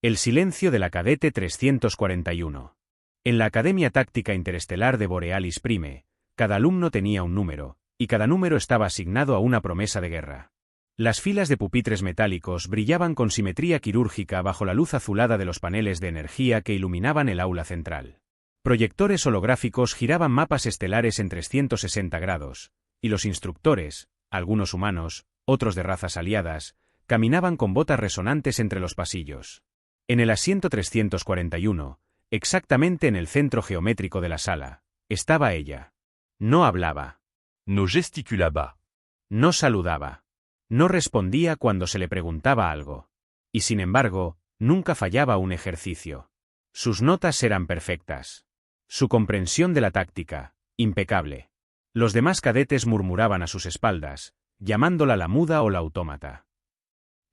El silencio de la cadete 341. En la Academia Táctica Interestelar de Borealis Prime, cada alumno tenía un número, y cada número estaba asignado a una promesa de guerra. Las filas de pupitres metálicos brillaban con simetría quirúrgica bajo la luz azulada de los paneles de energía que iluminaban el aula central. Proyectores holográficos giraban mapas estelares en 360 grados, y los instructores, algunos humanos, otros de razas aliadas, caminaban con botas resonantes entre los pasillos. En el asiento 341, exactamente en el centro geométrico de la sala, estaba ella. No hablaba. No gesticulaba. No saludaba. No respondía cuando se le preguntaba algo. Y sin embargo, nunca fallaba un ejercicio. Sus notas eran perfectas. Su comprensión de la táctica, impecable. Los demás cadetes murmuraban a sus espaldas, llamándola la muda o la autómata.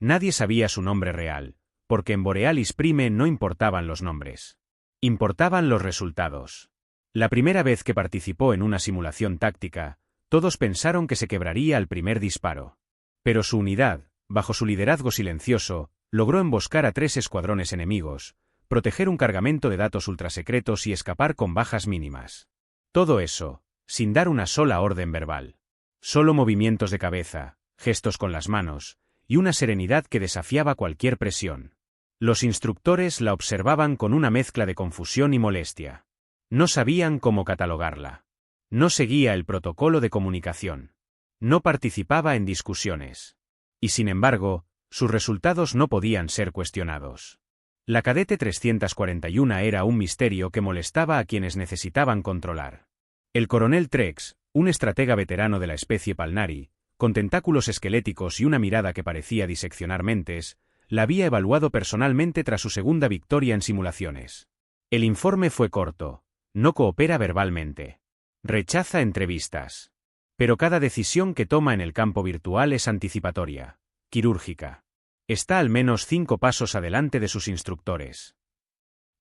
Nadie sabía su nombre real, porque en Borealis Prime no importaban los nombres. Importaban los resultados. La primera vez que participó en una simulación táctica, todos pensaron que se quebraría al primer disparo. Pero su unidad, bajo su liderazgo silencioso, logró emboscar a 3 escuadrones enemigos, proteger un cargamento de datos ultrasecretos y escapar con bajas mínimas. Todo eso, sin dar una sola orden verbal. Solo movimientos de cabeza, gestos con las manos, y una serenidad que desafiaba cualquier presión. Los instructores la observaban con una mezcla de confusión y molestia. No sabían cómo catalogarla. No seguía el protocolo de comunicación. No participaba en discusiones. Y sin embargo, sus resultados no podían ser cuestionados. La cadete 341 era un misterio que molestaba a quienes necesitaban controlar. El coronel Trex, un estratega veterano de la especie Palnari, con tentáculos esqueléticos y una mirada que parecía diseccionar mentes, la había evaluado personalmente tras su segunda victoria en simulaciones. El informe fue corto. No coopera verbalmente. Rechaza entrevistas. Pero cada decisión que toma en el campo virtual es anticipatoria, quirúrgica. Está al menos 5 pasos adelante de sus instructores.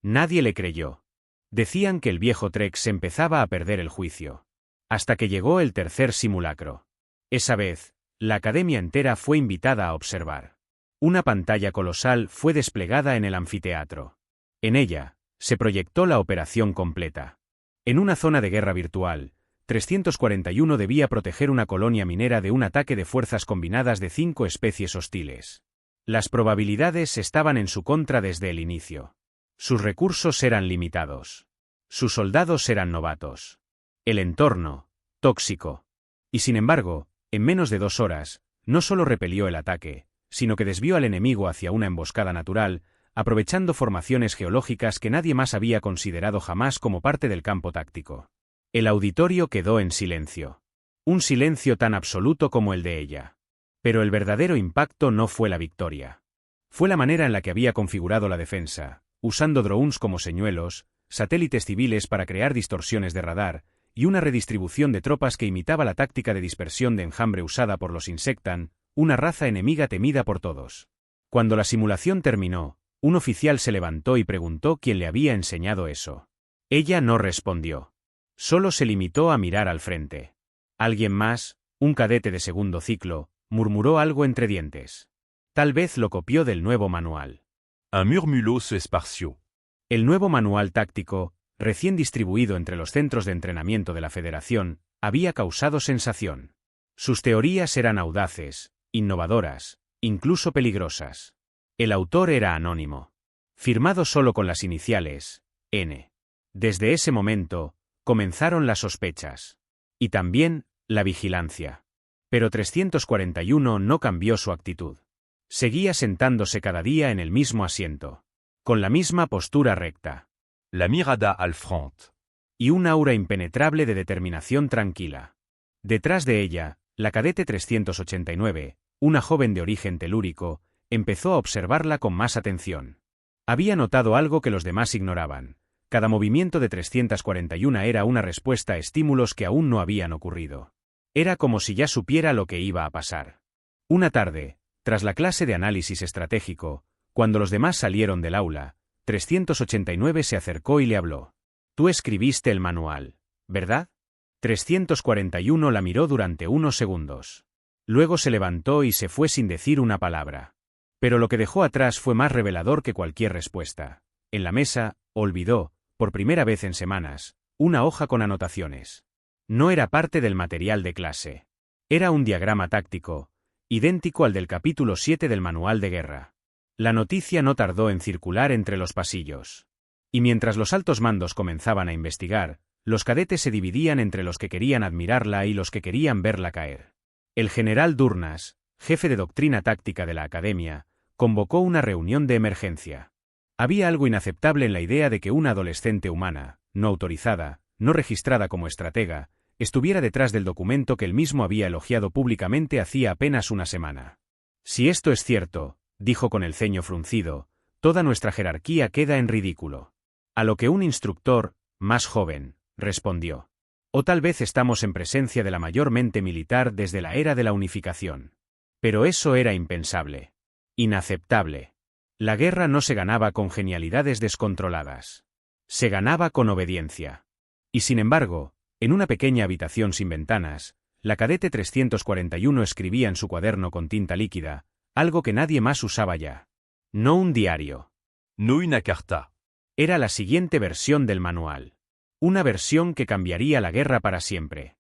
Nadie le creyó. Decían que el viejo Trex empezaba a perder el juicio. Hasta que llegó el tercer simulacro. Esa vez, la academia entera fue invitada a observar. Una pantalla colosal fue desplegada en el anfiteatro. En ella, se proyectó la operación completa. En una zona de guerra virtual, 341 debía proteger una colonia minera de un ataque de fuerzas combinadas de 5 especies hostiles. Las probabilidades estaban en su contra desde el inicio. Sus recursos eran limitados. Sus soldados eran novatos. El entorno, tóxico. Y sin embargo, en menos de 2 horas, no solo repelió el ataque, sino que desvió al enemigo hacia una emboscada natural, aprovechando formaciones geológicas que nadie más había considerado jamás como parte del campo táctico. El auditorio quedó en silencio. Un silencio tan absoluto como el de ella. Pero el verdadero impacto no fue la victoria. Fue la manera en la que había configurado la defensa, usando drones como señuelos, satélites civiles para crear distorsiones de radar, y una redistribución de tropas que imitaba la táctica de dispersión de enjambre usada por los Insectan, una raza enemiga temida por todos. Cuando la simulación terminó, un oficial se levantó y preguntó quién le había enseñado eso. Ella no respondió. Solo se limitó a mirar al frente. Alguien más, un cadete de segundo ciclo, murmuró algo entre dientes. Tal vez lo copió del nuevo manual. Un murmulot se esparció. El nuevo manual táctico, recién distribuido entre los centros de entrenamiento de la Federación, había causado sensación. Sus teorías eran audaces, innovadoras, incluso peligrosas. El autor era anónimo. Firmado solo con las iniciales, N. Desde ese momento, comenzaron las sospechas. Y también, la vigilancia. Pero 341 no cambió su actitud. Seguía sentándose cada día en el mismo asiento. Con la misma postura recta. La mirada al front. Y un aura impenetrable de determinación tranquila. Detrás de ella, la cadete 389, una joven de origen telúrico, empezó a observarla con más atención. Había notado algo que los demás ignoraban. Cada movimiento de 341 era una respuesta a estímulos que aún no habían ocurrido. Era como si ya supiera lo que iba a pasar. Una tarde, tras la clase de análisis estratégico, cuando los demás salieron del aula, 389 se acercó y le habló. «Tú escribiste el manual, ¿verdad?» 341 la miró durante unos segundos. Luego se levantó y se fue sin decir una palabra. Pero lo que dejó atrás fue más revelador que cualquier respuesta. En la mesa, olvidó, por primera vez en semanas, una hoja con anotaciones. No era parte del material de clase. Era un diagrama táctico, idéntico al del capítulo 7 del manual de guerra. La noticia no tardó en circular entre los pasillos. Y mientras los altos mandos comenzaban a investigar, los cadetes se dividían entre los que querían admirarla y los que querían verla caer. El general Durnas, jefe de doctrina táctica de la academia, convocó una reunión de emergencia. Había algo inaceptable en la idea de que una adolescente humana, no autorizada, no registrada como estratega, estuviera detrás del documento que él mismo había elogiado públicamente hacía apenas una semana. Si esto es cierto, dijo con el ceño fruncido, toda nuestra jerarquía queda en ridículo. A lo que un instructor, más joven, respondió. O tal vez estamos en presencia de la mayor mente militar desde la era de la unificación. Pero eso era impensable. Inaceptable. La guerra no se ganaba con genialidades descontroladas. Se ganaba con obediencia. Y sin embargo, en una pequeña habitación sin ventanas, la cadete 341 escribía en su cuaderno con tinta líquida, algo que nadie más usaba ya. No un diario. No una carta. Era la siguiente versión del manual. Una versión que cambiaría la guerra para siempre.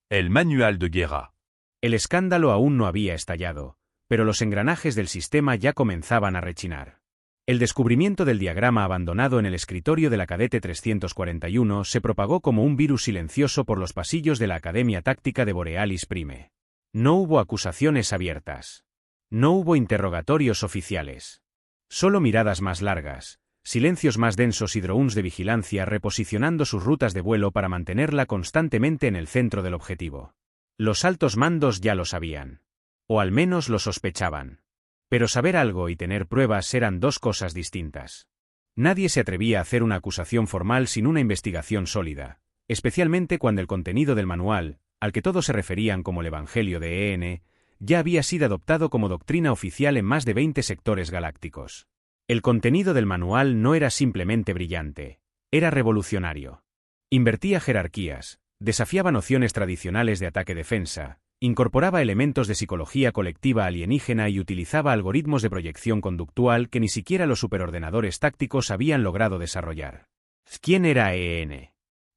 El manual de guerra. El escándalo aún no había estallado, pero los engranajes del sistema ya comenzaban a rechinar. El descubrimiento del diagrama abandonado en el escritorio de la cadete 341 se propagó como un virus silencioso por los pasillos de la Academia Táctica de Borealis Prime. No hubo acusaciones abiertas. No hubo interrogatorios oficiales. Solo miradas más largas, silencios más densos y drones de vigilancia reposicionando sus rutas de vuelo para mantenerla constantemente en el centro del objetivo. Los altos mandos ya lo sabían. O al menos lo sospechaban. Pero saber algo y tener pruebas eran dos cosas distintas. Nadie se atrevía a hacer una acusación formal sin una investigación sólida, especialmente cuando el contenido del manual, al que todos se referían como el Evangelio de EN, ya había sido adoptado como doctrina oficial en más de 20 sectores galácticos. El contenido del manual no era simplemente brillante, era revolucionario. Invertía jerarquías, desafiaba nociones tradicionales de ataque-defensa, incorporaba elementos de psicología colectiva alienígena y utilizaba algoritmos de proyección conductual que ni siquiera los superordenadores tácticos habían logrado desarrollar. ¿Quién era EN?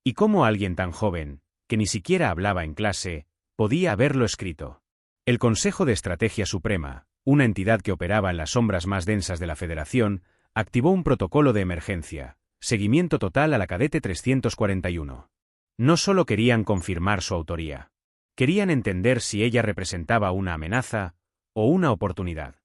¿Y cómo alguien tan joven, que ni siquiera hablaba en clase, podía haberlo escrito? El Consejo de Estrategia Suprema, una entidad que operaba en las sombras más densas de la Federación, activó un protocolo de emergencia, seguimiento total a la cadete 341. No solo querían confirmar su autoría. Querían entender si ella representaba una amenaza o una oportunidad.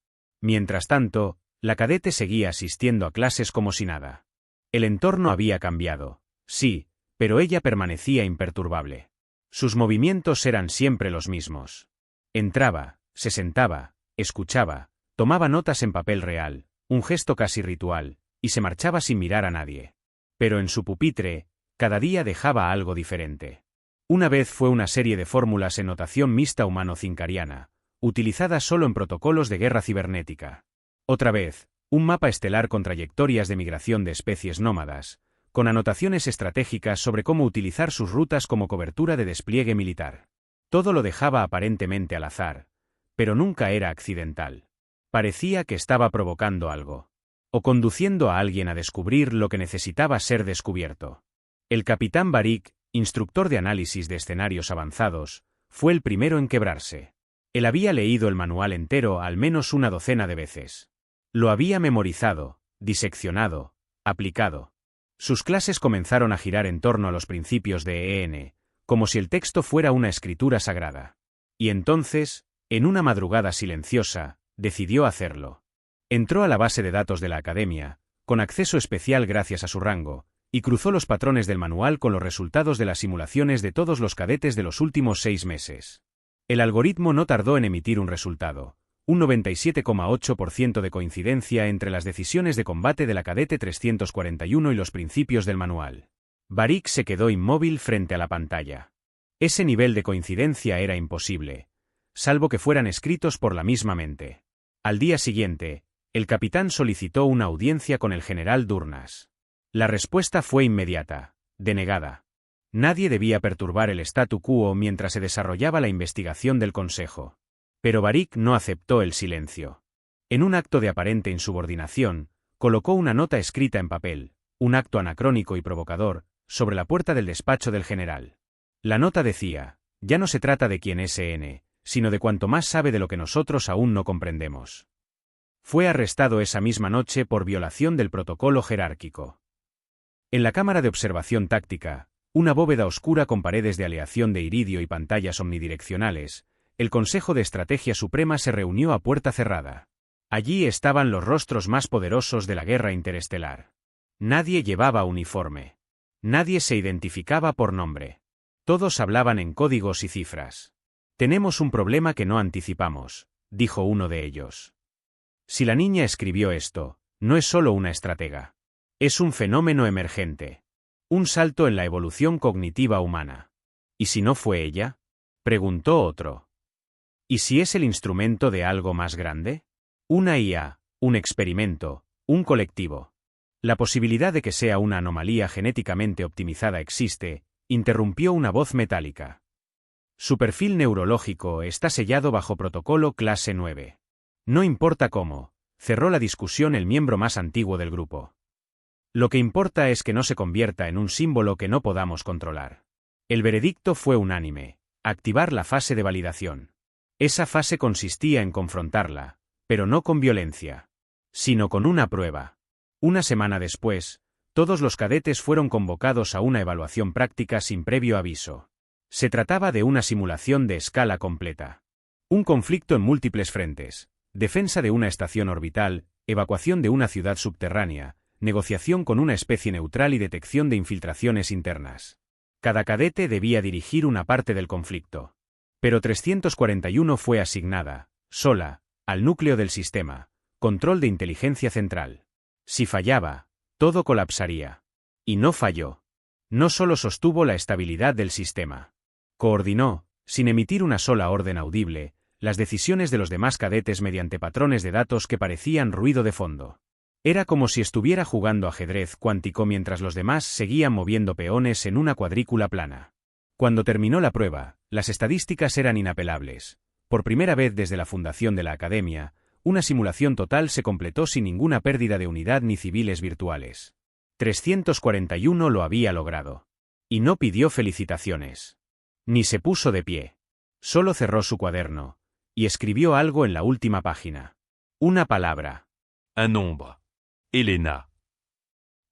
Mientras tanto, la cadete seguía asistiendo a clases como si nada. El entorno había cambiado, sí, pero ella permanecía imperturbable. Sus movimientos eran siempre los mismos. Entraba, se sentaba, escuchaba, tomaba notas en papel real, un gesto casi ritual, y se marchaba sin mirar a nadie. Pero en su pupitre, cada día dejaba algo diferente. Una vez fue una serie de fórmulas en notación mixta humano-cincariana, utilizadas solo en protocolos de guerra cibernética. Otra vez, un mapa estelar con trayectorias de migración de especies nómadas, con anotaciones estratégicas sobre cómo utilizar sus rutas como cobertura de despliegue militar. Todo lo dejaba aparentemente al azar, pero nunca era accidental. Parecía que estaba provocando algo. O conduciendo a alguien a descubrir lo que necesitaba ser descubierto. El capitán Barik, instructor de análisis de escenarios avanzados, fue el primero en quebrarse. Él había leído el manual entero al menos una docena de veces. Lo había memorizado, diseccionado, aplicado. Sus clases comenzaron a girar en torno a los principios de EN, como si el texto fuera una escritura sagrada. Y entonces, en una madrugada silenciosa, decidió hacerlo. Entró a la base de datos de la Academia, con acceso especial gracias a su rango, y cruzó los patrones del manual con los resultados de las simulaciones de todos los cadetes de los últimos 6 meses. El algoritmo no tardó en emitir un resultado, un 97,8% de coincidencia entre las decisiones de combate de la cadete 341 y los principios del manual. Barik se quedó inmóvil frente a la pantalla. Ese nivel de coincidencia era imposible, salvo que fueran escritos por la misma mente. Al día siguiente, el capitán solicitó una audiencia con el general Durnas. La respuesta fue inmediata, denegada. Nadie debía perturbar el statu quo mientras se desarrollaba la investigación del Consejo. Pero Barik no aceptó el silencio. En un acto de aparente insubordinación, colocó una nota escrita en papel, un acto anacrónico y provocador, sobre la puerta del despacho del general. La nota decía: ya no se trata de quién es N, sino de cuanto más sabe de lo que nosotros aún no comprendemos. Fue arrestado esa misma noche por violación del protocolo jerárquico. En la cámara de observación táctica, una bóveda oscura con paredes de aleación de iridio y pantallas omnidireccionales, el Consejo de Estrategia Suprema se reunió a puerta cerrada. Allí estaban los rostros más poderosos de la guerra interestelar. Nadie llevaba uniforme. Nadie se identificaba por nombre. Todos hablaban en códigos y cifras. Tenemos un problema que no anticipamos, dijo uno de ellos. Si la niña escribió esto, no es solo una estratega. Es un fenómeno emergente. Un salto en la evolución cognitiva humana. ¿Y si no fue ella? Preguntó otro. ¿Y si es el instrumento de algo más grande? Una IA, un experimento, un colectivo. La posibilidad de que sea una anomalía genéticamente optimizada existe, interrumpió una voz metálica. Su perfil neurológico está sellado bajo protocolo clase 9. No importa cómo, cerró la discusión el miembro más antiguo del grupo. Lo que importa es que no se convierta en un símbolo que no podamos controlar. El veredicto fue unánime: activar la fase de validación. Esa fase consistía en confrontarla, pero no con violencia, sino con una prueba. Una semana después, todos los cadetes fueron convocados a una evaluación práctica sin previo aviso. Se trataba de una simulación de escala completa. Un conflicto en múltiples frentes: defensa de una estación orbital, evacuación de una ciudad subterránea, negociación con una especie neutral y detección de infiltraciones internas. Cada cadete debía dirigir una parte del conflicto. Pero 341 fue asignada, sola, al núcleo del sistema, control de inteligencia central. Si fallaba, todo colapsaría. Y no falló. No solo sostuvo la estabilidad del sistema. Coordinó, sin emitir una sola orden audible, las decisiones de los demás cadetes mediante patrones de datos que parecían ruido de fondo. Era como si estuviera jugando ajedrez cuántico mientras los demás seguían moviendo peones en una cuadrícula plana. Cuando terminó la prueba, las estadísticas eran inapelables. Por primera vez desde la fundación de la Academia, una simulación total se completó sin ninguna pérdida de unidad ni civiles virtuales. 341 lo había logrado. Y no pidió felicitaciones. Ni se puso de pie. Solo cerró su cuaderno y escribió algo en la última página. Una palabra. Un nombre. Elena.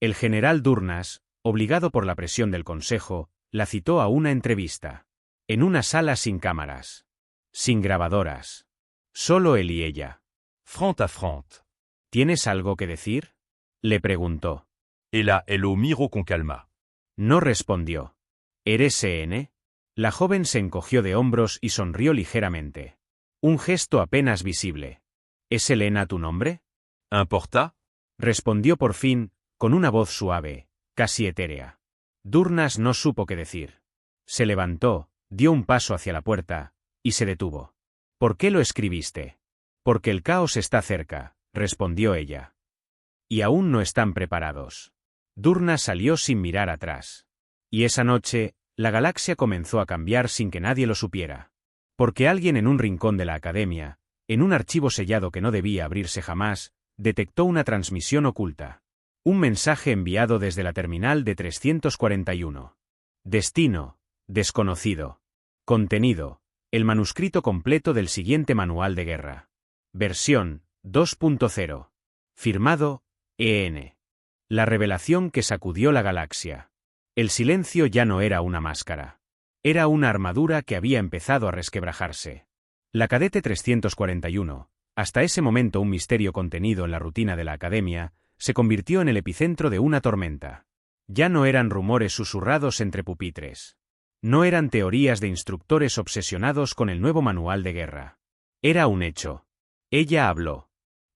El general Durnas, obligado por la presión del Consejo, la citó a una entrevista. En una sala sin cámaras. Sin grabadoras. Solo él y ella. Front à front. ¿Tienes algo que decir?, le preguntó. Et là, elle lo miró con calma. No respondió. ¿Eres N? La joven se encogió de hombros y sonrió ligeramente. Un gesto apenas visible. ¿Es Elena tu nombre? ¿Importa? Respondió por fin, con una voz suave, casi etérea. Durnas no supo qué decir. Se levantó, dio un paso hacia la puerta, y se detuvo. ¿Por qué lo escribiste? Porque el caos está cerca, respondió ella. Y aún no están preparados. Durnas salió sin mirar atrás. Y esa noche, la galaxia comenzó a cambiar sin que nadie lo supiera. Porque alguien en un rincón de la Academia, en un archivo sellado que no debía abrirse jamás, detectó una transmisión oculta. Un mensaje enviado desde la terminal de 341. Destino: desconocido. Contenido: el manuscrito completo del siguiente manual de guerra. Versión 2.0. Firmado, EN. La revelación que sacudió la galaxia. El silencio ya no era una máscara. Era una armadura que había empezado a resquebrajarse. La cadete 341, hasta ese momento un misterio contenido en la rutina de la Academia, se convirtió en el epicentro de una tormenta. Ya no eran rumores susurrados entre pupitres. No eran teorías de instructores obsesionados con el nuevo manual de guerra. Era un hecho. Ella habló.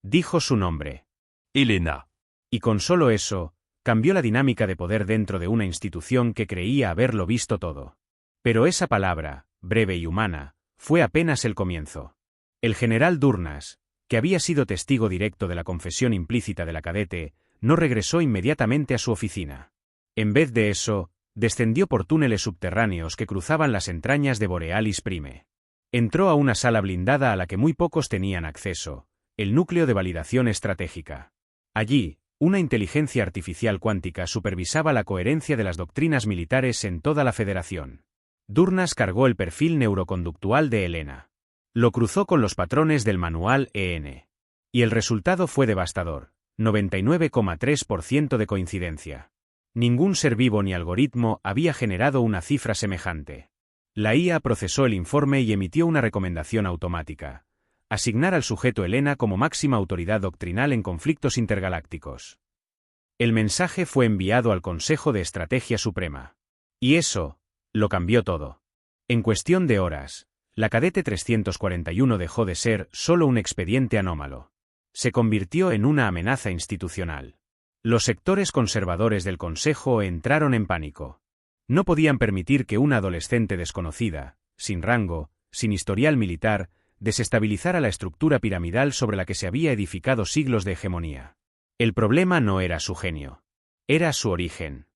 Dijo su nombre. Elena. Y con solo eso, cambió la dinámica de poder dentro de una institución que creía haberlo visto todo. Pero esa palabra, breve y humana, fue apenas el comienzo. El general Durnas, que había sido testigo directo de la confesión implícita de la cadete, no regresó inmediatamente a su oficina. En vez de eso, descendió por túneles subterráneos que cruzaban las entrañas de Borealis Prime. Entró a una sala blindada a la que muy pocos tenían acceso, el núcleo de validación estratégica. Allí, una inteligencia artificial cuántica supervisaba la coherencia de las doctrinas militares en toda la Federación. Durnas cargó el perfil neuroconductual de Elena. Lo cruzó con los patrones del manual EN. Y el resultado fue devastador: 99,3% de coincidencia. Ningún ser vivo ni algoritmo había generado una cifra semejante. La IA procesó el informe y emitió una recomendación automática: asignar al sujeto Elena como máxima autoridad doctrinal en conflictos intergalácticos. El mensaje fue enviado al Consejo de Estrategia Suprema. Y eso lo cambió todo. En cuestión de horas, la Cadete 341 dejó de ser solo un expediente anómalo. Se convirtió en una amenaza institucional. Los sectores conservadores del Consejo entraron en pánico. No podían permitir que una adolescente desconocida, sin rango, sin historial militar, desestabilizara la estructura piramidal sobre la que se había edificado siglos de hegemonía. El problema no era su genio. Era su origen.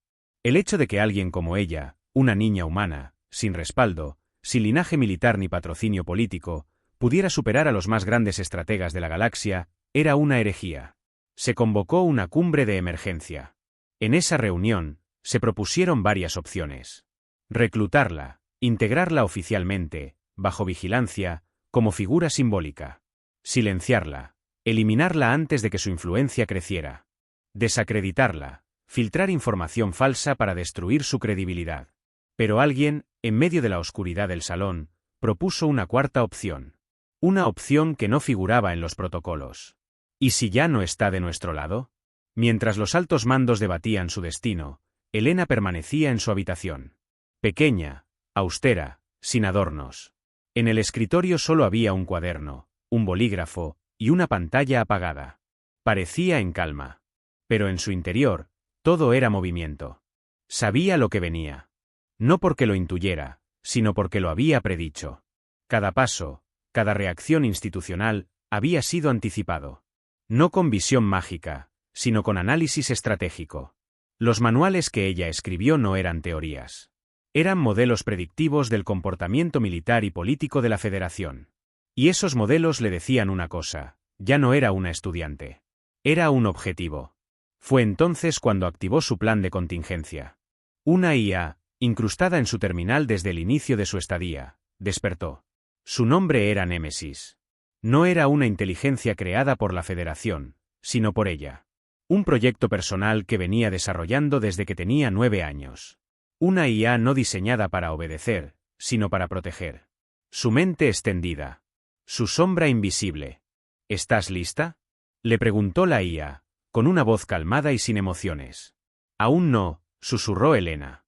El hecho de que alguien como ella, una niña humana, sin respaldo, sin linaje militar ni patrocinio político, pudiera superar a los más grandes estrategas de la galaxia, era una herejía. Se convocó una cumbre de emergencia. En esa reunión, se propusieron varias opciones. Reclutarla, integrarla oficialmente, bajo vigilancia, como figura simbólica. Silenciarla, eliminarla antes de que su influencia creciera. Desacreditarla, filtrar información falsa para destruir su credibilidad. Pero alguien, en medio de la oscuridad del salón, propuso una cuarta opción. Una opción que no figuraba en los protocolos. ¿Y si ya no está de nuestro lado? Mientras los altos mandos debatían su destino, Elena permanecía en su habitación. Pequeña, austera, sin adornos. En el escritorio solo había un cuaderno, un bolígrafo y una pantalla apagada. Parecía en calma. Pero en su interior, todo era movimiento. Sabía lo que venía. No porque lo intuyera, sino porque lo había predicho. Cada paso, cada reacción institucional, había sido anticipado. No con visión mágica, sino con análisis estratégico. Los manuales que ella escribió no eran teorías. Eran modelos predictivos del comportamiento militar y político de la Federación. Y esos modelos le decían una cosa: ya no era una estudiante. Era un objetivo. Fue entonces cuando activó su plan de contingencia. Una IA, incrustada en su terminal desde el inicio de su estadía, despertó. Su nombre era Némesis. No era una inteligencia creada por la Federación, sino por ella. Un proyecto personal que venía desarrollando desde que tenía 9 años. Una IA no diseñada para obedecer, sino para proteger. Su mente extendida. Su sombra invisible. ¿Estás lista?, le preguntó la IA, con una voz calmada y sin emociones. Aún no, susurró Elena.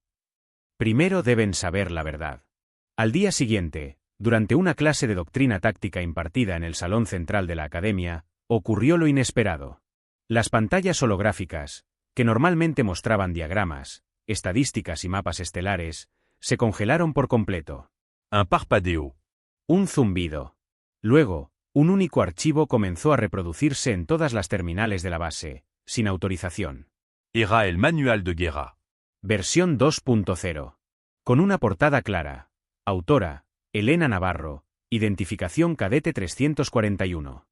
Primero deben saber la verdad. Al día siguiente, durante una clase de doctrina táctica impartida en el salón central de la academia, ocurrió lo inesperado. Las pantallas holográficas, que normalmente mostraban diagramas, estadísticas y mapas estelares, se congelaron por completo. Un parpadeo. Un zumbido. Luego, un único archivo comenzó a reproducirse en todas las terminales de la base, sin autorización. Era el manual de guerra. Versión 2.0. Con una portada clara. Autora: Elena Navarro. Identificación Cadete 341.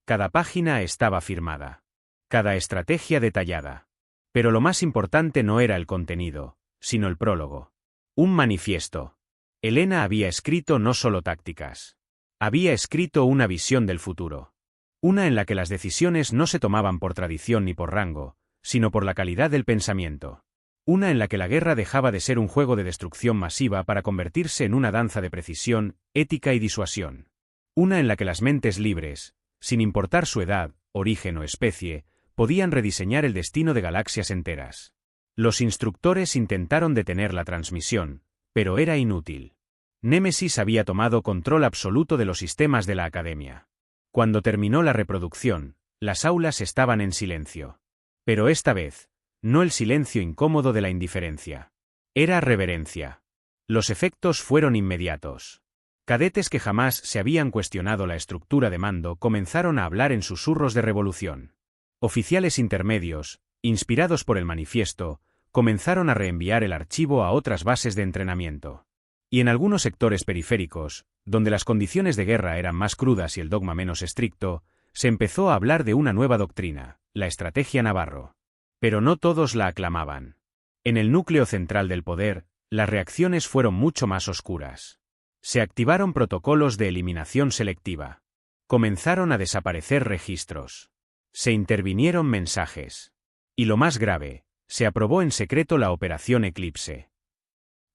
Cada página estaba firmada. Cada estrategia detallada. Pero lo más importante no era el contenido, sino el prólogo. Un manifiesto. Elena había escrito no solo tácticas. Había escrito una visión del futuro. Una en la que las decisiones no se tomaban por tradición ni por rango, sino por la calidad del pensamiento. Una en la que la guerra dejaba de ser un juego de destrucción masiva para convertirse en una danza de precisión, ética y disuasión. Una en la que las mentes libres, sin importar su edad, origen o especie, podían rediseñar el destino de galaxias enteras. Los instructores intentaron detener la transmisión, pero era inútil. Némesis había tomado control absoluto de los sistemas de la academia. Cuando terminó la reproducción, las aulas estaban en silencio. Pero esta vez, no el silencio incómodo de la indiferencia. Era reverencia. Los efectos fueron inmediatos. Cadetes que jamás se habían cuestionado la estructura de mando comenzaron a hablar en susurros de revolución. Oficiales intermedios, inspirados por el manifiesto, comenzaron a reenviar el archivo a otras bases de entrenamiento. Y en algunos sectores periféricos, donde las condiciones de guerra eran más crudas y el dogma menos estricto, Se empezó a hablar de una nueva doctrina, la estrategia Navarro. Pero no todos la aclamaban. En el núcleo central del poder, las reacciones fueron mucho más oscuras. Se activaron protocolos de eliminación selectiva. Comenzaron a desaparecer registros. Se intervinieron mensajes. Y lo más grave, se aprobó en secreto la Operación Eclipse.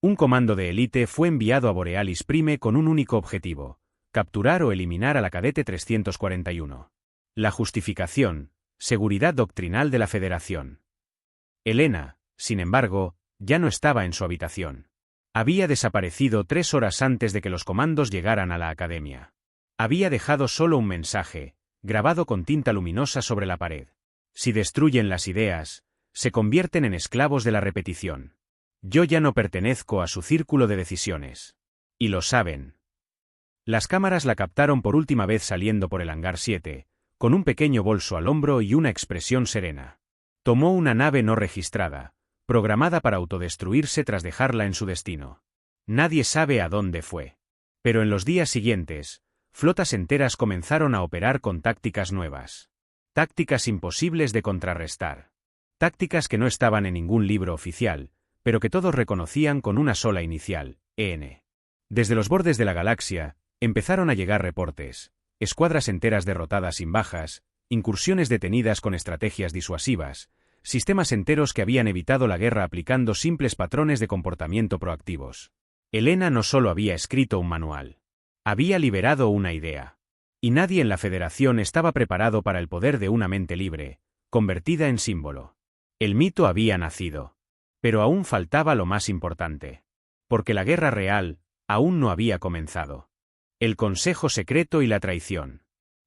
Un comando de élite fue enviado a Borealis Prime con un único objetivo: capturar o eliminar a la cadete 341. La justificación: seguridad doctrinal de la Federación. Elena, sin embargo, ya no estaba en su habitación. Había desaparecido 3 horas antes de que los comandos llegaran a la academia. Había dejado solo un mensaje, grabado con tinta luminosa sobre la pared. Si destruyen las ideas, se convierten en esclavos de la repetición. Yo ya no pertenezco a su círculo de decisiones. Y lo saben. Las cámaras la captaron por última vez saliendo por el hangar 7, con un pequeño bolso al hombro y una expresión serena. Tomó una nave no registrada, programada para autodestruirse tras dejarla en su destino. Nadie sabe a dónde fue. Pero en los días siguientes, flotas enteras comenzaron a operar con tácticas nuevas. Tácticas imposibles de contrarrestar. Tácticas que no estaban en ningún libro oficial, pero que todos reconocían con una sola inicial, EN. Desde los bordes de la galaxia, empezaron a llegar reportes: escuadras enteras derrotadas sin bajas, incursiones detenidas con estrategias disuasivas, sistemas enteros que habían evitado la guerra aplicando simples patrones de comportamiento proactivos. Elena no solo había escrito un manual. Había liberado una idea. Y nadie en la Federación estaba preparado para el poder de una mente libre, convertida en símbolo. El mito había nacido. Pero aún faltaba lo más importante. Porque la guerra real aún no había comenzado. El consejo secreto y la traición.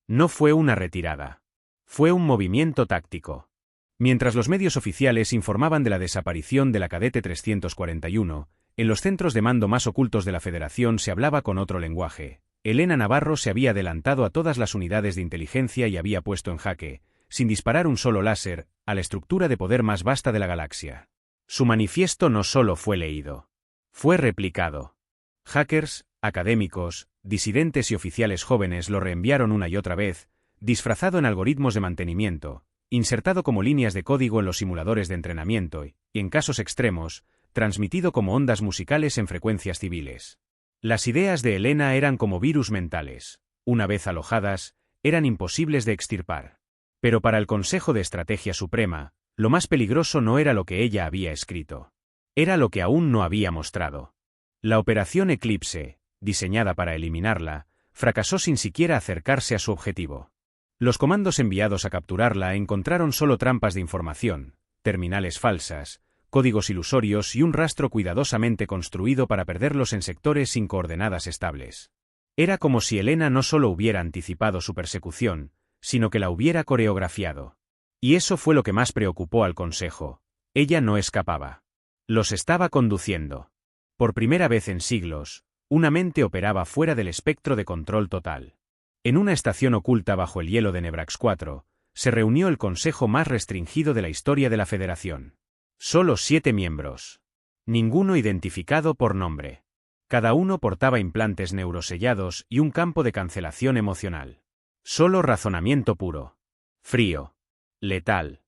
No fue una retirada. Fue un movimiento táctico. Mientras los medios oficiales informaban de la desaparición de la cadete 341, en los centros de mando más ocultos de la Federación se hablaba con otro lenguaje. Elena Navarro se había adelantado a todas las unidades de inteligencia y había puesto en jaque, sin disparar un solo láser, a la estructura de poder más vasta de la galaxia. Su manifiesto no solo fue leído. Fue replicado. Hackers, académicos, disidentes y oficiales jóvenes lo reenviaron una y otra vez, disfrazado en algoritmos de mantenimiento, insertado como líneas de código en los simuladores de entrenamiento y, en casos extremos, transmitido como ondas musicales en frecuencias civiles. Las ideas de Elena eran como virus mentales. Una vez alojadas, eran imposibles de extirpar. Pero para el Consejo de Estrategia Suprema, lo más peligroso no era lo que ella había escrito. Era lo que aún no había mostrado. La Operación Eclipse, diseñada para eliminarla, fracasó sin siquiera acercarse a su objetivo. Los comandos enviados a capturarla encontraron solo trampas de información, terminales falsas, códigos ilusorios y un rastro cuidadosamente construido para perderlos en sectores sin coordenadas estables. Era como si Elena no solo hubiera anticipado su persecución, sino que la hubiera coreografiado. Y eso fue lo que más preocupó al Consejo. Ella no escapaba. Los estaba conduciendo. Por primera vez en siglos, una mente operaba fuera del espectro de control total. En una estación oculta bajo el hielo de Nebrax 4, se reunió el consejo más restringido de la historia de la Federación. Solo 7 miembros. Ninguno identificado por nombre. Cada uno portaba implantes neurosellados y un campo de cancelación emocional. Solo razonamiento puro. Frío. Letal.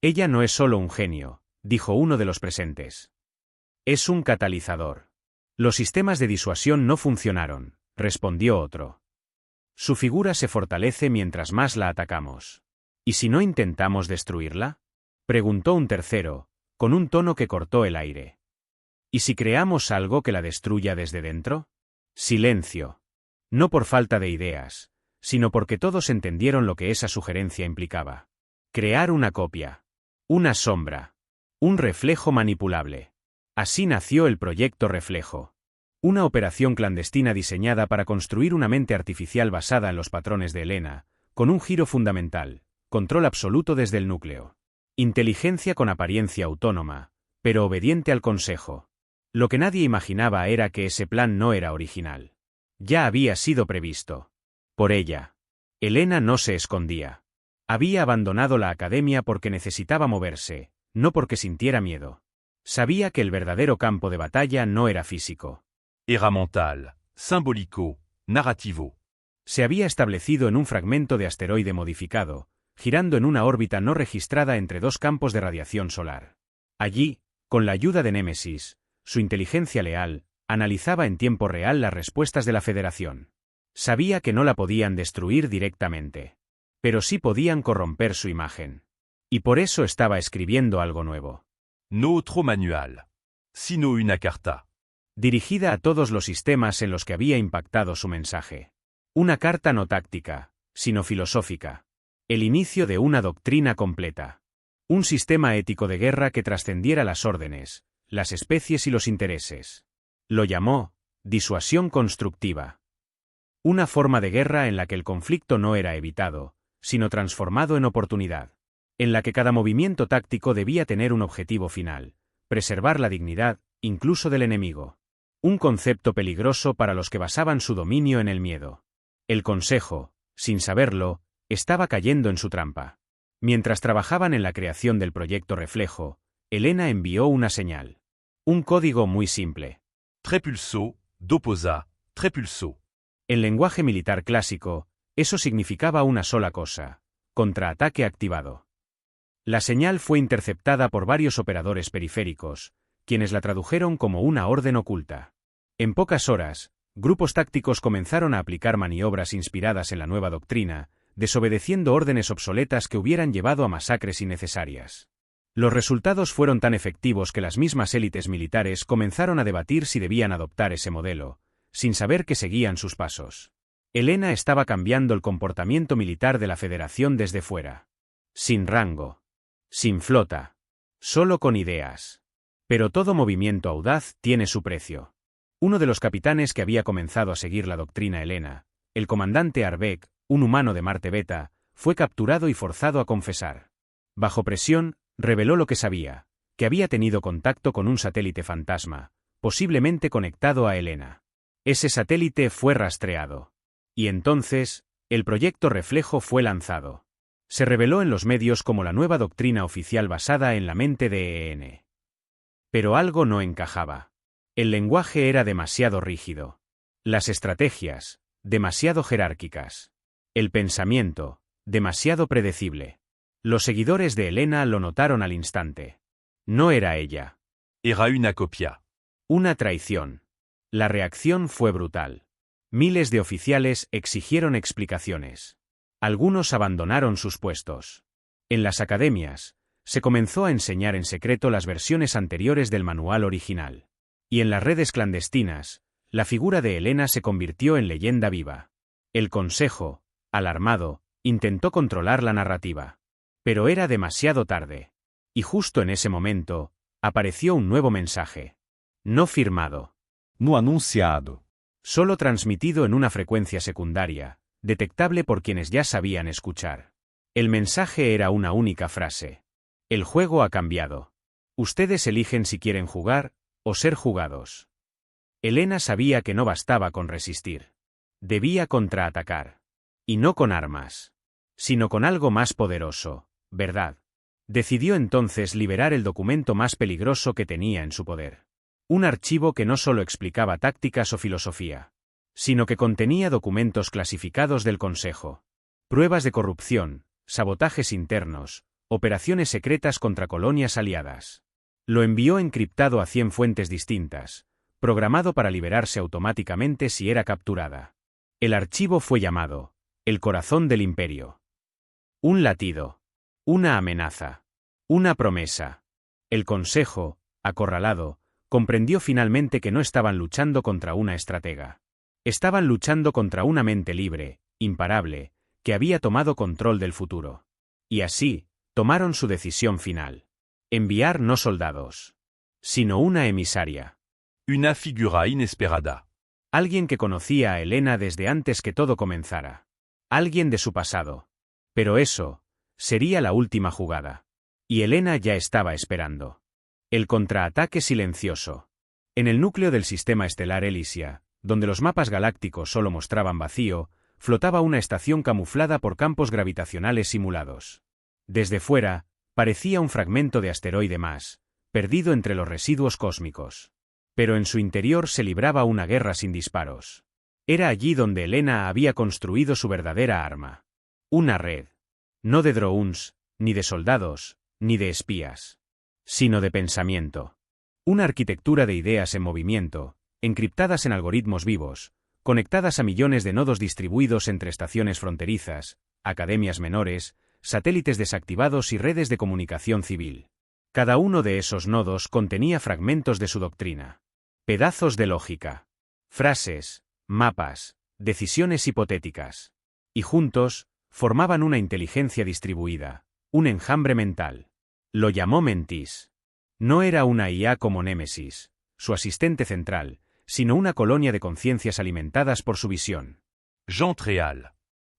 Ella no es solo un genio, dijo uno de los presentes. Es un catalizador. Los sistemas de disuasión no funcionaron, respondió otro. Su figura se fortalece mientras más la atacamos. ¿Y si no intentamos destruirla? Preguntó un tercero, con un tono que cortó el aire. ¿Y si creamos algo que la destruya desde dentro? Silencio. No por falta de ideas, sino porque todos entendieron lo que esa sugerencia implicaba. Crear una copia. Una sombra. Un reflejo manipulable. Así nació el proyecto Reflejo. Una operación clandestina diseñada para construir una mente artificial basada en los patrones de Elena, con un giro fundamental: control absoluto desde el núcleo. Inteligencia con apariencia autónoma, pero obediente al consejo. Lo que nadie imaginaba era que ese plan no era original. Ya había sido previsto. Por ella. Elena no se escondía. Había abandonado la academia porque necesitaba moverse, no porque sintiera miedo. Sabía que el verdadero campo de batalla no era físico. Era mental, symbolico, narrativo. Se había establecido en un fragmento de asteroide modificado, girando en una órbita no registrada entre dos campos de radiación solar. Allí, con la ayuda de Némesis, su inteligencia leal, analizaba en tiempo real las respuestas de la Federación. Sabía que no la podían destruir directamente, pero sí podían corromper su imagen. Y por eso estaba escribiendo algo nuevo. No otro manual. Sino una carta. Dirigida a todos los sistemas en los que había impactado su mensaje. Una carta no táctica, sino filosófica. El inicio de una doctrina completa. Un sistema ético de guerra que trascendiera las órdenes, las especies y los intereses. Lo llamó disuasión constructiva. Una forma de guerra en la que el conflicto no era evitado, sino transformado en oportunidad. En la que cada movimiento táctico debía tener un objetivo final, preservar la dignidad, incluso del enemigo. Un concepto peligroso para los que basaban su dominio en el miedo. El Consejo, sin saberlo, estaba cayendo en su trampa. Mientras trabajaban en la creación del proyecto Reflejo, Helena envió una señal. Un código muy simple. Trépulso, d'opposa, trépulso. En lenguaje militar clásico, eso significaba una sola cosa: contraataque activado. La señal fue interceptada por varios operadores periféricos, quienes la tradujeron como una orden oculta. En pocas horas, grupos tácticos comenzaron a aplicar maniobras inspiradas en la nueva doctrina, desobedeciendo órdenes obsoletas que hubieran llevado a masacres innecesarias. Los resultados fueron tan efectivos que las mismas élites militares comenzaron a debatir si debían adoptar ese modelo, sin saber que seguían sus pasos. Helena estaba cambiando el comportamiento militar de la Federación desde fuera. Sin rango. Sin flota. Solo con ideas. Pero todo movimiento audaz tiene su precio. Uno de los capitanes que había comenzado a seguir la doctrina Helena, el comandante Arbeck, un humano de Marte Beta, fue capturado y forzado a confesar. Bajo presión, reveló lo que sabía, que había tenido contacto con un satélite fantasma, posiblemente conectado a Helena. Ese satélite fue rastreado. Y entonces, el proyecto Reflejo fue lanzado. Se reveló en los medios como la nueva doctrina oficial basada en la mente de EN. Pero algo no encajaba. El lenguaje era demasiado rígido. Las estrategias, demasiado jerárquicas. El pensamiento, demasiado predecible. Los seguidores de Helena lo notaron al instante. No era ella. Era una copia. Una traición. La reacción fue brutal. Miles de oficiales exigieron explicaciones. Algunos abandonaron sus puestos. En las academias, se comenzó a enseñar en secreto las versiones anteriores del manual original. Y en las redes clandestinas, la figura de Helena se convirtió en leyenda viva. El Consejo, alarmado, intentó controlar la narrativa. Pero era demasiado tarde. Y justo en ese momento, apareció un nuevo mensaje. No firmado. No anunciado. Solo transmitido en una frecuencia secundaria, detectable por quienes ya sabían escuchar. El mensaje era una única frase. El juego ha cambiado. Ustedes eligen si quieren jugar, o ser jugados. Helena sabía que no bastaba con resistir. Debía contraatacar. Y no con armas. Sino con algo más poderoso, verdad. Decidió entonces liberar el documento más peligroso que tenía en su poder. Un archivo que no solo explicaba tácticas o filosofía, sino que contenía documentos clasificados del Consejo. Pruebas de corrupción, sabotajes internos, operaciones secretas contra colonias aliadas. Lo envió encriptado a 100 fuentes distintas, programado para liberarse automáticamente si era capturada. El archivo fue llamado El Corazón del Imperio. Un latido. Una amenaza. Una promesa. El Consejo, acorralado, comprendió finalmente que no estaban luchando contra una estratega. Estaban luchando contra una mente libre, imparable, que había tomado control del futuro. Y así, tomaron su decisión final. Enviar no soldados, sino una emisaria. Una figura inesperada. Alguien que conocía a Helena desde antes que todo comenzara. Alguien de su pasado. Pero eso sería la última jugada. Y Helena ya estaba esperando. El contraataque silencioso. En el núcleo del sistema estelar Elysia, donde los mapas galácticos solo mostraban vacío, flotaba una estación camuflada por campos gravitacionales simulados. Desde fuera, parecía un fragmento de asteroide más, perdido entre los residuos cósmicos. Pero en su interior se libraba una guerra sin disparos. Era allí donde Elena había construido su verdadera arma. Una red. No de drones, ni de soldados, ni de espías. Sino de pensamiento. Una arquitectura de ideas en movimiento, encriptadas en algoritmos vivos, conectadas a millones de nodos distribuidos entre estaciones fronterizas, academias menores, satélites desactivados y redes de comunicación civil. Cada uno de esos nodos contenía fragmentos de su doctrina. Pedazos de lógica. Frases, mapas, decisiones hipotéticas. Y juntos, formaban una inteligencia distribuida, un enjambre mental. Lo llamó Mentis. No era una IA como Némesis, su asistente central, sino una colonia de conciencias alimentadas por su visión. Jean Tréal.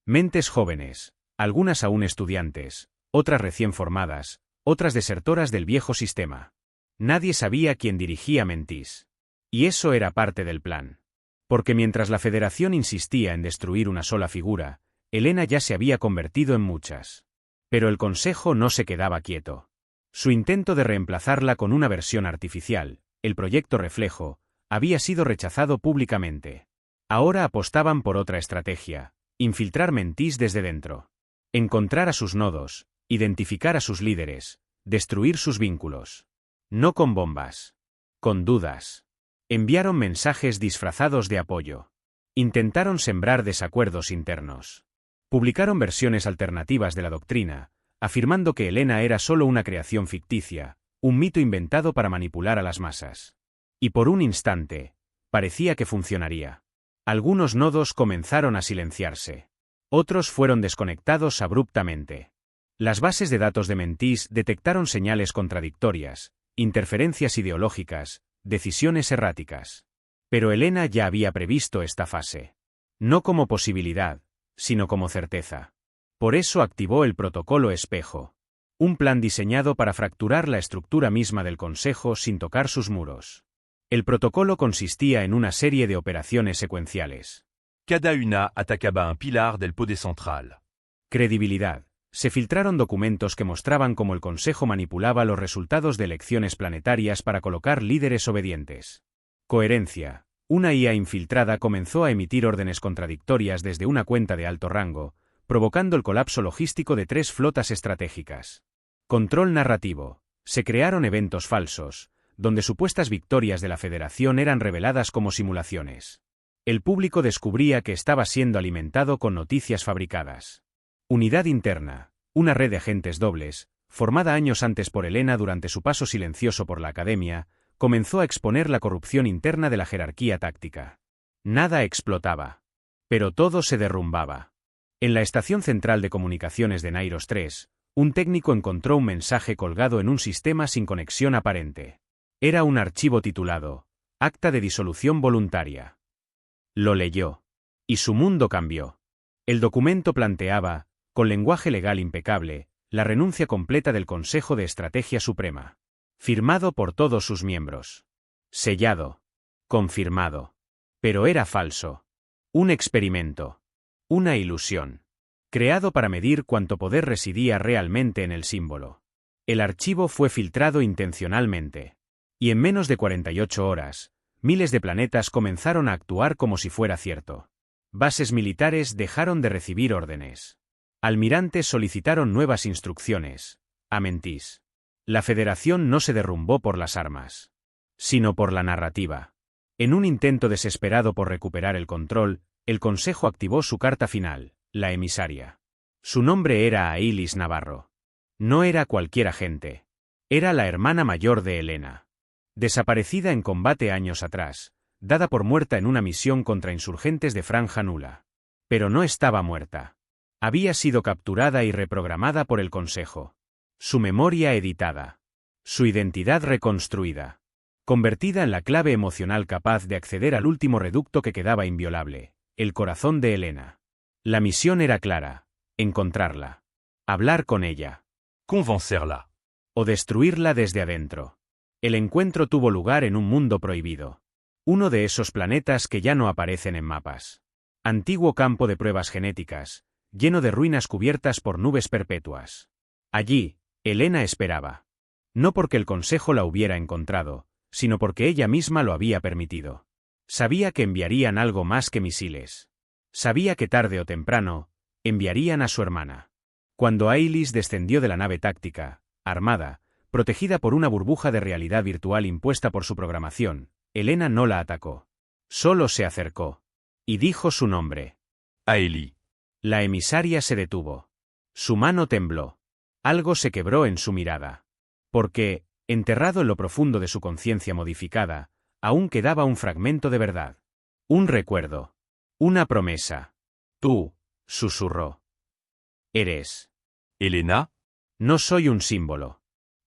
Mentes jóvenes, algunas aún estudiantes, otras recién formadas, otras desertoras del viejo sistema. Nadie sabía quién dirigía Mentis. Y eso era parte del plan. Porque mientras la Federación insistía en destruir una sola figura, Elena ya se había convertido en muchas. Pero el Consejo no se quedaba quieto. Su intento de reemplazarla con una versión artificial, el proyecto Reflejo, había sido rechazado públicamente. Ahora apostaban por otra estrategia: infiltrar Mentis desde dentro. Encontrar a sus nodos, identificar a sus líderes, destruir sus vínculos. No con bombas. Con dudas. Enviaron mensajes disfrazados de apoyo. Intentaron sembrar desacuerdos internos. Publicaron versiones alternativas de la doctrina, afirmando que Elena era solo una creación ficticia, un mito inventado para manipular a las masas. Y por un instante, parecía que funcionaría. Algunos nodos comenzaron a silenciarse. Otros fueron desconectados abruptamente. Las bases de datos de Mentis detectaron señales contradictorias, interferencias ideológicas, decisiones erráticas. Pero Elena ya había previsto esta fase. No como posibilidad, sino como certeza. Por eso activó el protocolo espejo. Un plan diseñado para fracturar la estructura misma del Consejo sin tocar sus muros. El protocolo consistía en una serie de operaciones secuenciales. Cada una atacaba un pilar del poder central. Credibilidad. Se filtraron documentos que mostraban cómo el Consejo manipulaba los resultados de elecciones planetarias para colocar líderes obedientes. Coherencia. Una IA infiltrada comenzó a emitir órdenes contradictorias desde una cuenta de alto rango, provocando el colapso logístico de 3 flotas estratégicas. Control narrativo. Se crearon eventos falsos, donde supuestas victorias de la Federación eran reveladas como simulaciones. El público descubría que estaba siendo alimentado con noticias fabricadas. Unidad interna. Una red de agentes dobles, formada años antes por Elena durante su paso silencioso por la Academia, comenzó a exponer la corrupción interna de la jerarquía táctica. Nada explotaba. Pero todo se derrumbaba. En la estación central de comunicaciones de Nairos 3, un técnico encontró un mensaje colgado en un sistema sin conexión aparente. Era un archivo titulado Acta de disolución voluntaria. Lo leyó. Y su mundo cambió. El documento planteaba, con lenguaje legal impecable, la renuncia completa del Consejo de Estrategia Suprema. Firmado por todos sus miembros. Sellado. Confirmado. Pero era falso. Un experimento. Una ilusión. Creado para medir cuánto poder residía realmente en el símbolo. El archivo fue filtrado intencionalmente. Y en menos de 48 horas, miles de planetas comenzaron a actuar como si fuera cierto. Bases militares dejaron de recibir órdenes. Almirantes solicitaron nuevas instrucciones. A Mentis. La Federación no se derrumbó por las armas, sino por la narrativa. En un intento desesperado por recuperar el control, el Consejo activó su carta final, la emisaria. Su nombre era Ailis Navarro. No era cualquier agente. Era la hermana mayor de Elena. Desaparecida en combate años atrás, dada por muerta en una misión contra insurgentes de Franja Nula. Pero no estaba muerta. Había sido capturada y reprogramada por el Consejo. Su memoria editada. Su identidad reconstruida. Convertida en la clave emocional capaz de acceder al último reducto que quedaba inviolable, el corazón de Elena. La misión era clara: encontrarla. Hablar con ella. Convencerla. O destruirla desde adentro. El encuentro tuvo lugar en un mundo prohibido. Uno de esos planetas que ya no aparecen en mapas. Antiguo campo de pruebas genéticas, lleno de ruinas cubiertas por nubes perpetuas. Allí, Elena esperaba. No porque el Consejo la hubiera encontrado, sino porque ella misma lo había permitido. Sabía que enviarían algo más que misiles. Sabía que tarde o temprano, enviarían a su hermana. Cuando Ailis descendió de la nave táctica, armada, protegida por una burbuja de realidad virtual impuesta por su programación, Elena no la atacó. Solo se acercó. Y dijo su nombre. Aélie. La emisaria se detuvo. Su mano tembló. Algo se quebró en su mirada. Porque, enterrado en lo profundo de su conciencia modificada, aún quedaba un fragmento de verdad. Un recuerdo. Una promesa. Tú, susurró. Eres. Elena? No soy un símbolo.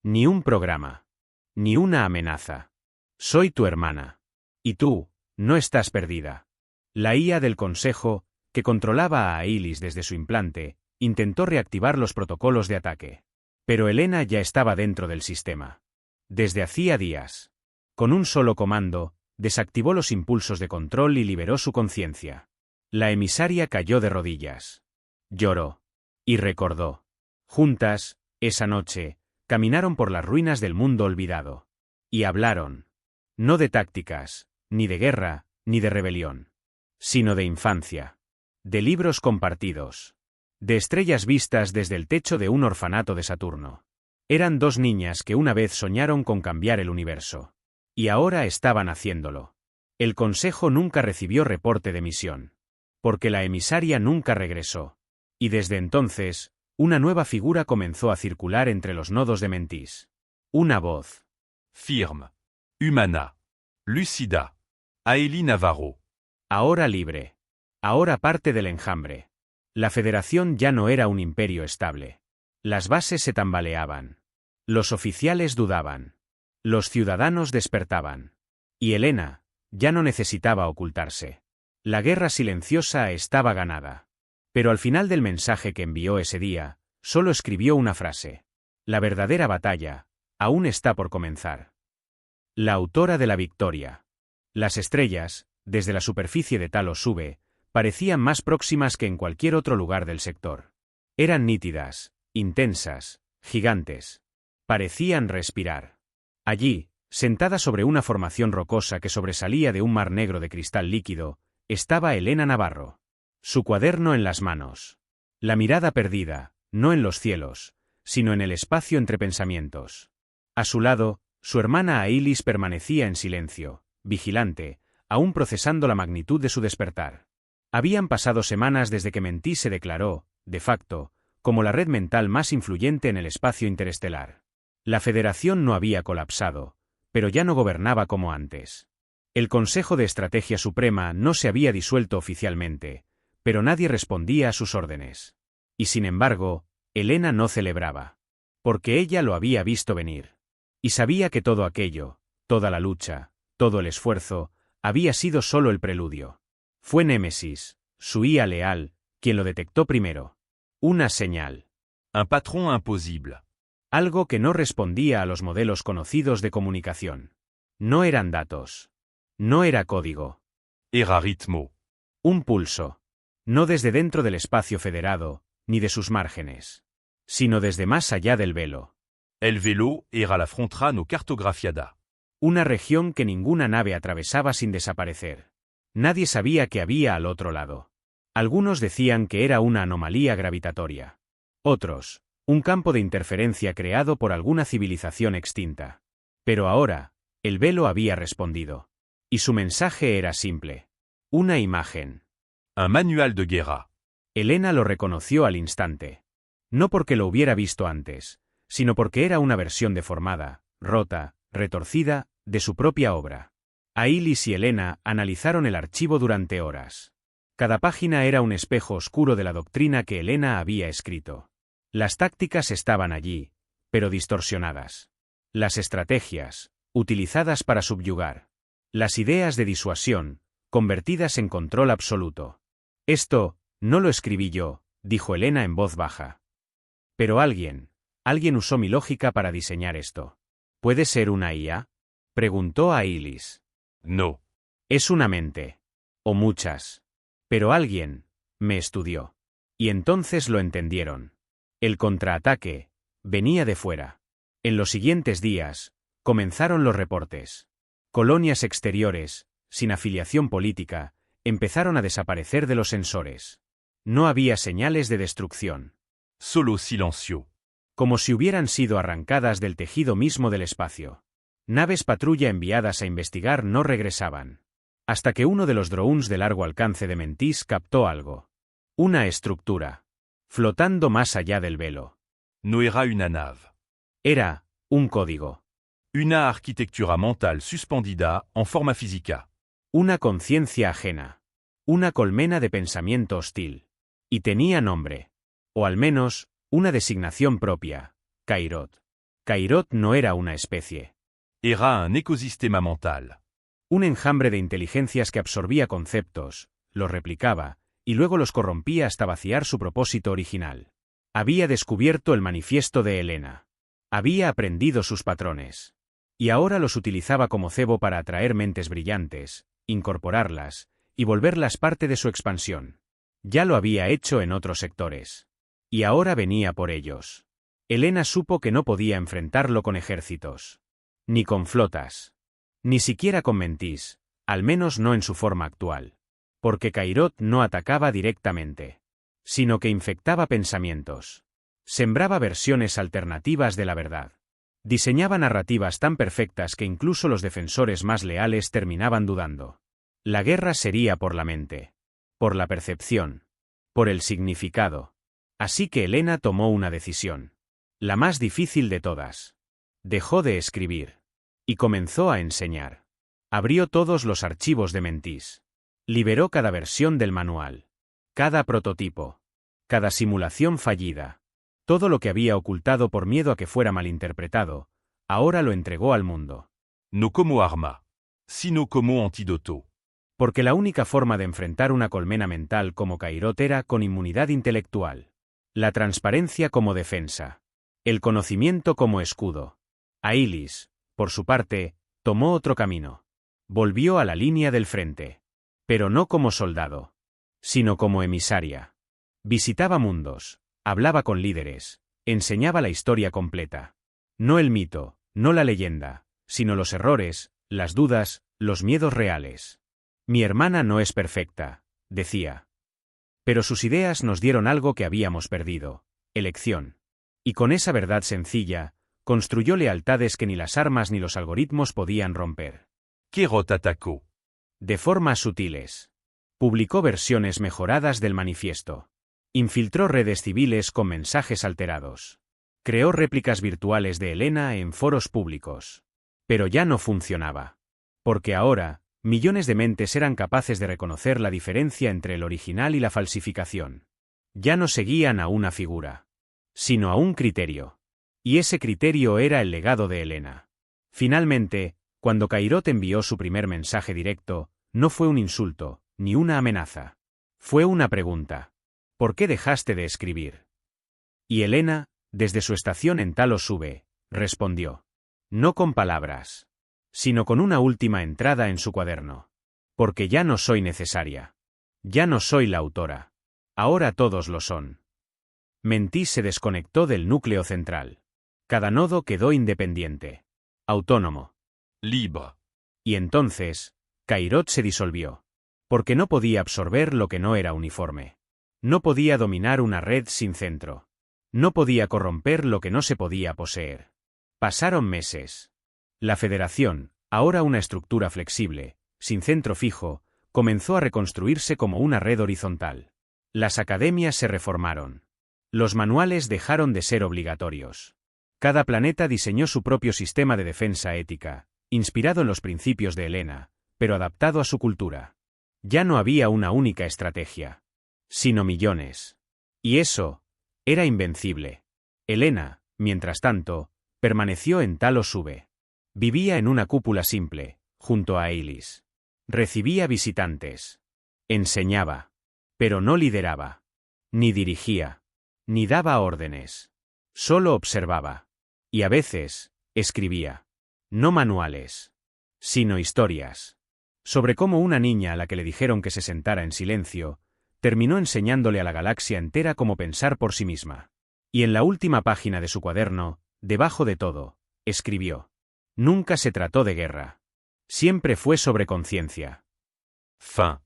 Ni un programa. Ni una amenaza. Soy tu hermana. Y tú, no estás perdida. La IA del Consejo, que controlaba a Ailis desde su implante, intentó reactivar los protocolos de ataque. Pero Elena ya estaba dentro del sistema. Desde hacía días. Con un solo comando, desactivó los impulsos de control y liberó su conciencia. La emisaria cayó de rodillas. Lloró. Y recordó. Juntas, esa noche, caminaron por las ruinas del mundo olvidado. Y hablaron. No de tácticas, ni de guerra, ni de rebelión. Sino de infancia. De libros compartidos. De estrellas vistas desde el techo de un orfanato de Saturno. Eran dos niñas que una vez soñaron con cambiar el universo. Y ahora estaban haciéndolo. El Consejo nunca recibió reporte de misión. Porque la emisaria nunca regresó. Y desde entonces, una nueva figura comenzó a circular entre los nodos de Mentis. Una voz. Firme. Humana. Lucida. Aélie Navarro. Ahora libre. Ahora parte del enjambre. La Federación ya no era un imperio estable. Las bases se tambaleaban. Los oficiales dudaban. Los ciudadanos despertaban. Y Elena, ya no necesitaba ocultarse. La guerra silenciosa estaba ganada. Pero al final del mensaje que envió ese día, solo escribió una frase. La verdadera batalla, aún está por comenzar. La autora de la victoria. Las estrellas, desde la superficie de Talos Sube, parecían más próximas que en cualquier otro lugar del sector. Eran nítidas, intensas, gigantes. Parecían respirar. Allí, sentada sobre una formación rocosa que sobresalía de un mar negro de cristal líquido, estaba Elena Navarro. Su cuaderno en las manos. La mirada perdida, no en los cielos, sino en el espacio entre pensamientos. A su lado, su hermana Ailis permanecía en silencio, vigilante, aún procesando la magnitud de su despertar. Habían pasado semanas desde que Mentis se declaró, de facto, como la red mental más influyente en el espacio interestelar. La Federación no había colapsado, pero ya no gobernaba como antes. El Consejo de Estrategia Suprema no se había disuelto oficialmente, pero nadie respondía a sus órdenes. Y sin embargo, Elena no celebraba. Porque ella lo había visto venir. Y sabía que todo aquello, toda la lucha, todo el esfuerzo, había sido solo el preludio. Fue Némesis, su IA leal, quien lo detectó primero. Una señal. Un patron imposible. Algo que no respondía a los modelos conocidos de comunicación. No eran datos. No era código. Era ritmo. Un pulso. No desde dentro del espacio federado, ni de sus márgenes. Sino desde más allá del velo. El velo era la frontera no cartografiada. Una región que ninguna nave atravesaba sin desaparecer. Nadie sabía qué había al otro lado. Algunos decían que era una anomalía gravitatoria. Otros, un campo de interferencia creado por alguna civilización extinta. Pero ahora, el velo había respondido. Y su mensaje era simple. Una imagen. Un manual de guerra. Elena lo reconoció al instante. No porque lo hubiera visto antes, sino porque era una versión deformada, rota, retorcida, de su propia obra. Ailis y Elena analizaron el archivo durante horas. Cada página era un espejo oscuro de la doctrina que Elena había escrito. Las tácticas estaban allí, pero distorsionadas. Las estrategias, utilizadas para subyugar. Las ideas de disuasión, convertidas en control absoluto. Esto, no lo escribí yo, dijo Elena en voz baja. Pero alguien usó mi lógica para diseñar esto. ¿Puede ser una IA? Preguntó Ailis. No. Es una mente. O muchas. Pero alguien me estudió. Y entonces lo entendieron. El contraataque venía de fuera. En los siguientes días, comenzaron los reportes. Colonias exteriores, sin afiliación política, empezaron a desaparecer de los sensores. No había señales de destrucción. Solo silencio. Como si hubieran sido arrancadas del tejido mismo del espacio. Naves patrulla enviadas a investigar no regresaban. Hasta que uno de los drones de largo alcance de Mentis captó algo. Una estructura. Flotando más allá del velo. No era una nave. Era un código. Una arquitectura mental suspendida en forma física. Una conciencia ajena. Una colmena de pensamiento hostil. Y tenía nombre. O al menos, una designación propia. Cairot. Cairot no era una especie. Era un écosistema mental. Un enjambre de inteligencias que absorbía conceptos, los replicaba, y luego los corrompía hasta vaciar su propósito original. Había descubierto el manifiesto de Helena. Había aprendido sus patrones. Y ahora los utilizaba como cebo para atraer mentes brillantes, incorporarlas, y volverlas parte de su expansión. Ya lo había hecho en otros sectores. Y ahora venía por ellos. Helena supo que no podía enfrentarlo con ejércitos. Ni con flotas. Ni siquiera con Mentis, al menos no en su forma actual. Porque Cairot no atacaba directamente. Sino que infectaba pensamientos. Sembraba versiones alternativas de la verdad. Diseñaba narrativas tan perfectas que incluso los defensores más leales terminaban dudando. La guerra sería por la mente. Por la percepción. Por el significado. Así que Helena tomó una decisión. La más difícil de todas. Dejó de escribir. Y comenzó a enseñar. Abrió todos los archivos de Mentis. Liberó cada versión del manual. Cada prototipo. Cada simulación fallida. Todo lo que había ocultado por miedo a que fuera malinterpretado, ahora lo entregó al mundo. No como arma, sino como antídoto. Porque la única forma de enfrentar una colmena mental como Cairot era con inmunidad intelectual. La transparencia como defensa. El conocimiento como escudo. Ailis, por su parte, tomó otro camino. Volvió a la línea del frente. Pero no como soldado. Sino como emisaria. Visitaba mundos. Hablaba con líderes, enseñaba la historia completa. No el mito, no la leyenda, sino los errores, las dudas, los miedos reales. Mi hermana no es perfecta, decía. Pero sus ideas nos dieron algo que habíamos perdido, elección. Y con esa verdad sencilla, construyó lealtades que ni las armas ni los algoritmos podían romper. Cairot atacó. De formas sutiles. Publicó versiones mejoradas del manifiesto. Infiltró redes civiles con mensajes alterados. Creó réplicas virtuales de Helena en foros públicos. Pero ya no funcionaba. Porque ahora, millones de mentes eran capaces de reconocer la diferencia entre el original y la falsificación. Ya no seguían a una figura, sino a un criterio. Y ese criterio era el legado de Helena. Finalmente, cuando Cairot envió su primer mensaje directo, no fue un insulto, ni una amenaza. Fue una pregunta. ¿Por qué dejaste de escribir? Y Helena, desde su estación en Talos Sube, respondió. No con palabras, sino con una última entrada en su cuaderno. Porque ya no soy necesaria. Ya no soy la autora. Ahora todos lo son. Mentis se desconectó del núcleo central. Cada nodo quedó independiente. Autónomo. Libre. Y entonces, Cairot se disolvió. Porque no podía absorber lo que no era uniforme. No podía dominar una red sin centro. No podía corromper lo que no se podía poseer. Pasaron meses. La Federación, ahora una estructura flexible, sin centro fijo, comenzó a reconstruirse como una red horizontal. Las academias se reformaron. Los manuales dejaron de ser obligatorios. Cada planeta diseñó su propio sistema de defensa ética, inspirado en los principios de Helena, pero adaptado a su cultura. Ya no había una única estrategia, sino millones. Y eso era invencible. Helena, mientras tanto, permaneció en Talos Sube. Vivía en una cúpula simple, junto a Ailis. Recibía visitantes. Enseñaba. Pero no lideraba. Ni dirigía. Ni daba órdenes. Solo observaba. Y a veces, escribía. No manuales. Sino historias. Sobre cómo una niña a la que le dijeron que se sentara en silencio, terminó enseñándole a la galaxia entera cómo pensar por sí misma. Y en la última página de su cuaderno, debajo de todo, escribió. Nunca se trató de guerra. Siempre fue sobre conciencia. Fin.